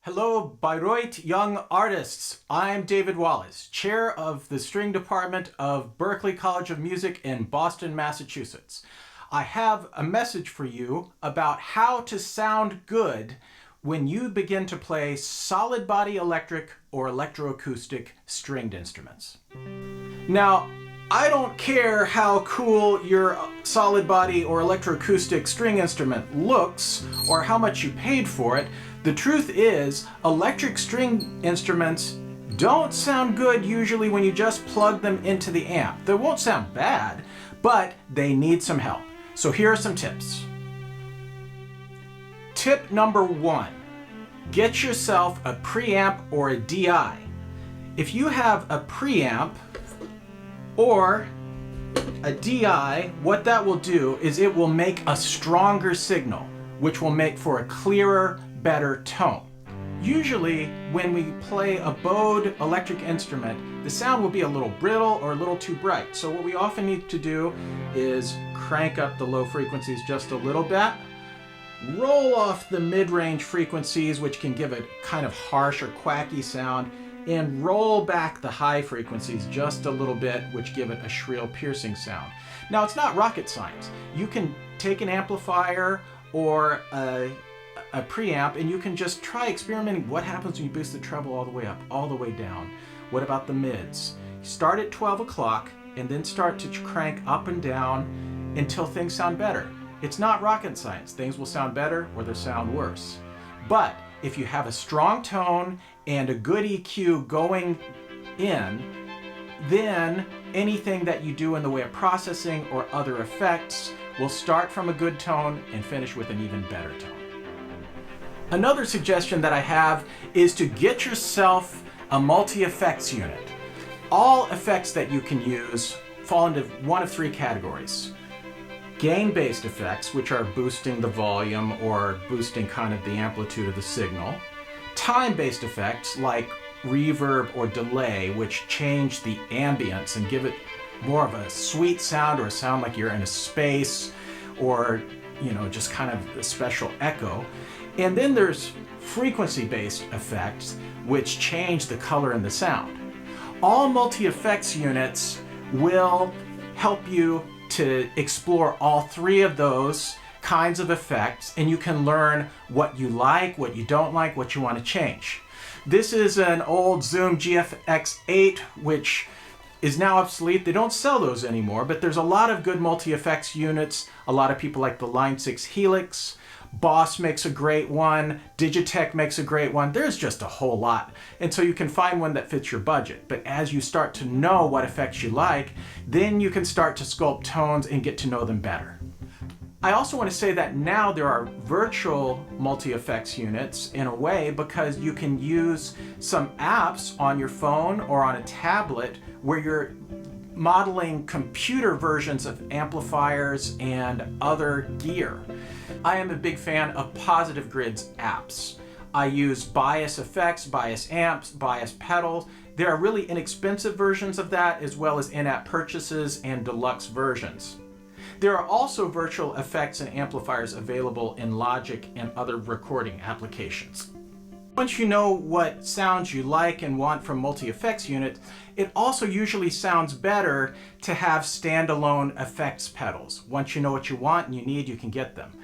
Hello, Bayreuth young artists. I'm David Wallace, chair of the string department of Berklee College of Music in Boston, Massachusetts. I have a message for you about how to sound good when you begin to play solid body electric or electroacoustic stringed instruments. Now, I don't care how cool your solid body or electroacoustic string instrument looks or how much you paid for it. The truth is, electric string instruments don't sound good usually when you just plug them into the amp. They won't sound bad, but they need some help. So here are some tips. Tip number 1, get yourself a preamp or a DI. If you have a preamp or a DI, what that will do is it will make a stronger signal, which will make for a clearer, better tone. Usually, when we play a bowed electric instrument, the sound will be a little brittle or a little too bright. So what we often need to do is crank up the low frequencies just a little bit, roll off the mid-range frequencies, which can give a kind of harsh or quacky sound, and roll back the high frequencies just a little bit, which give it a shrill, piercing sound. Now, it's not rocket science. You can take an amplifier or a preamp and you can just try experimenting. What happens when you boost the treble all the way up, all the way down? What about the mids? Start at 12 o'clock and then start to crank up and down until things sound better. It's not rocket science. Things will sound better or they'll sound worse. But if you have a strong tone and a good EQ going in, then anything that you do in the way of processing or other effects will start from a good tone and finish with an even better tone. Another suggestion that I have is to get yourself a multi-effects unit. All effects that you can use fall into one of 3 categories. Gain-based effects, which are boosting the volume or boosting kind of the amplitude of the signal. Time-based effects like reverb or delay, which change the ambience and give it more of a sweet sound or a sound like you're in a space or, just kind of a special echo. And then there's frequency-based effects, which change the color and the sound. All multi-effects units will help you to explore all 3 of those kinds of effects, and you can learn what you like, what you don't like, what you want to change. This is an old Zoom GFX8, which is now obsolete. They don't sell those anymore, but there's a lot of good multi-effects units. A lot of people like the Line 6 Helix. Boss makes a great one. Digitech makes a great one. There's just a whole lot. And so you can find one that fits your budget. But as you start to know what effects you like, then you can start to sculpt tones and get to know them better. I also want to say that now there are virtual multi-effects units in a way because you can use some apps on your phone or on a tablet where you're modeling computer versions of amplifiers and other gear. I am a big fan of Positive Grid's apps. I use Bias Effects, Bias Amps, Bias Pedals. There are really inexpensive versions of that as well as in-app purchases and deluxe versions. There are also virtual effects and amplifiers available in Logic and other recording applications. Once you know what sounds you like and want from multi-effects units, it also usually sounds better to have standalone effects pedals. Once you know what you want and you need, you can get them.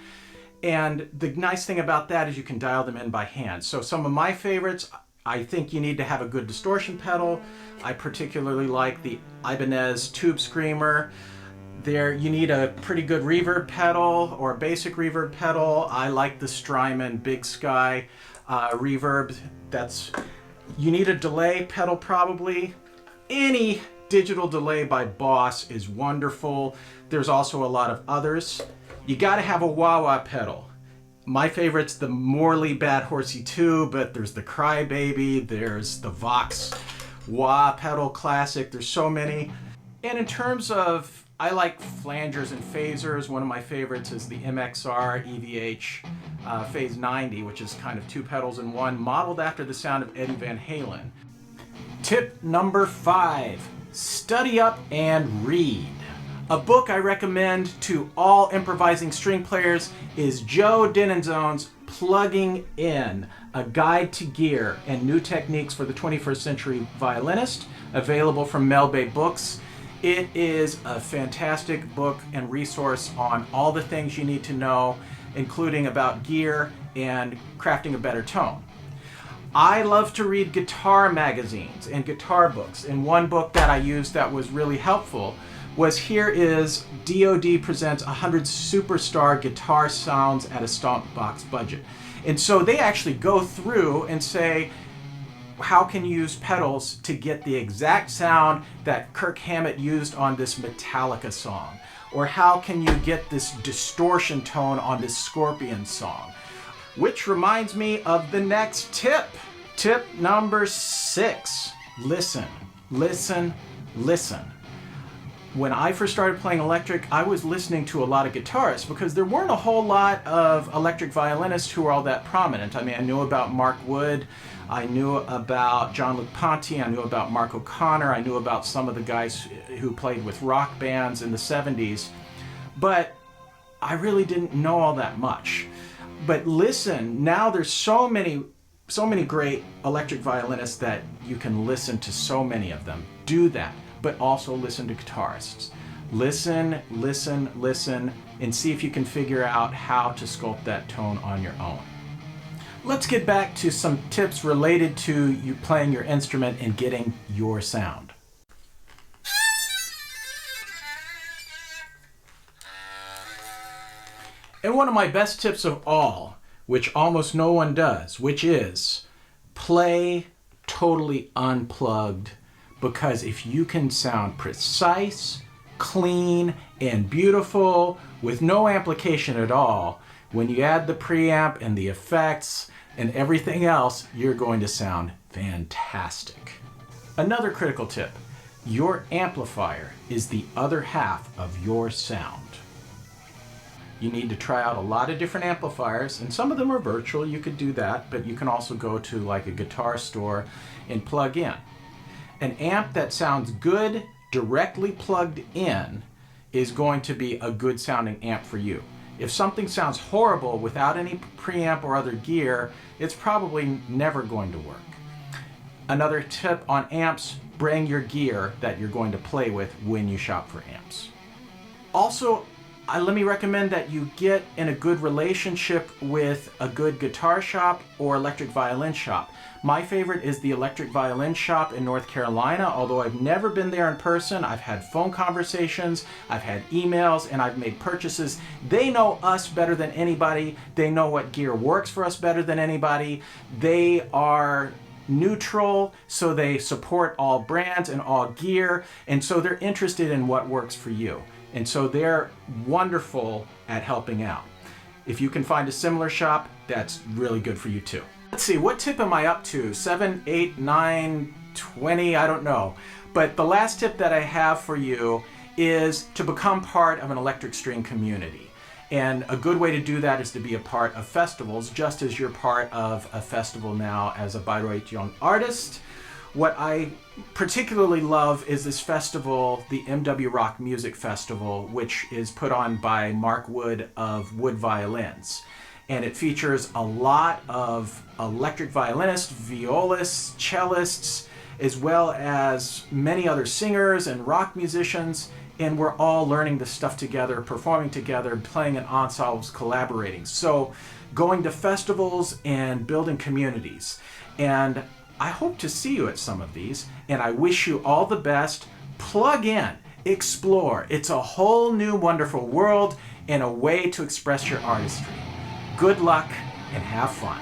And the nice thing about that is you can dial them in by hand. So some of my favorites, I think you need to have a good distortion pedal. I particularly like the Ibanez Tube Screamer. There, you need a pretty good reverb pedal or a basic reverb pedal. I like the Strymon Big Sky reverb. You need a delay pedal probably. Any digital delay by Boss is wonderful. There's also a lot of others. You gotta have a wah-wah pedal. My favorite's the Morley Bad Horsey 2, but there's the Crybaby, there's the Vox wah pedal classic. There's so many. And in terms of, I like flangers and phasers. One of my favorites is the MXR EVH Phase 90, which is kind of 2 pedals in one, modeled after the sound of Eddie Van Halen. Tip number 5, study up and read. A book I recommend to all improvising string players is Joe Denenzone's Plugging In, A Guide to Gear and New Techniques for the 21st Century Violinist, available from Mel Bay Books. It is a fantastic book and resource on all the things you need to know, including about gear and crafting a better tone. I love to read guitar magazines and guitar books, and one book that I used that was really helpful was Here is DoD Presents 100 Superstar Guitar Sounds at a Stomp Box Budget. And so they actually go through and say, how can you use pedals to get the exact sound that Kirk Hammett used on this Metallica song? Or how can you get this distortion tone on this Scorpion song? Which reminds me of the next tip. Tip number 6. Listen, listen, listen. When I first started playing electric, I was listening to a lot of guitarists because there weren't a whole lot of electric violinists who were all that prominent. I mean, I knew about Mark Wood, I knew about Jean-Luc Ponty, I knew about Mark O'Connor, I knew about some of the guys who played with rock bands in the 70s, but I really didn't know all that much. But listen, now there's so many great electric violinists that you can listen to so many of them. Do that. But also listen to guitarists. Listen, listen, listen, and see if you can figure out how to sculpt that tone on your own. Let's get back to some tips related to you playing your instrument and getting your sound. And one of my best tips of all, which almost no one does, which is play totally unplugged. Because if you can sound precise, clean, and beautiful with no amplification at all, when you add the preamp and the effects and everything else, you're going to sound fantastic. Another critical tip, your amplifier is the other half of your sound. You need to try out a lot of different amplifiers, and some of them are virtual, you could do that, but you can also go to like a guitar store and plug in. An amp that sounds good directly plugged in is going to be a good sounding amp for you. If something sounds horrible without any preamp or other gear, it's probably never going to work. Another tip on amps, bring your gear that you're going to play with when you shop for amps. Also, let me recommend that you get in a good relationship with a good guitar shop or electric violin shop. My favorite is the Electric Violin Shop in North Carolina. Although I've never been there in person, I've had phone conversations, I've had emails, and I've made purchases. They know us better than anybody. They know what gear works for us better than anybody. They are neutral, so they support all brands and all gear, and so they're interested in what works for you. And so they're wonderful at helping out. If you can find a similar shop, that's really good for you too. Let's see, what tip am I up to? 7, 8, 9, 20, I don't know. But the last tip that I have for you is to become part of an electric string community. And a good way to do that is to be a part of festivals, just as you're part of a festival now as a Bayreuth Young Artist. What I particularly love is this festival, the MW Rock Music Festival, which is put on by Mark Wood of Wood Violins. And it features a lot of electric violinists, violists, cellists, as well as many other singers and rock musicians. And we're all learning this stuff together, performing together, playing in ensembles, collaborating. So going to festivals and building communities. And I hope to see you at some of these, and I wish you all the best. Plug in, explore. It's a whole new wonderful world and a way to express your artistry. Good luck and have fun.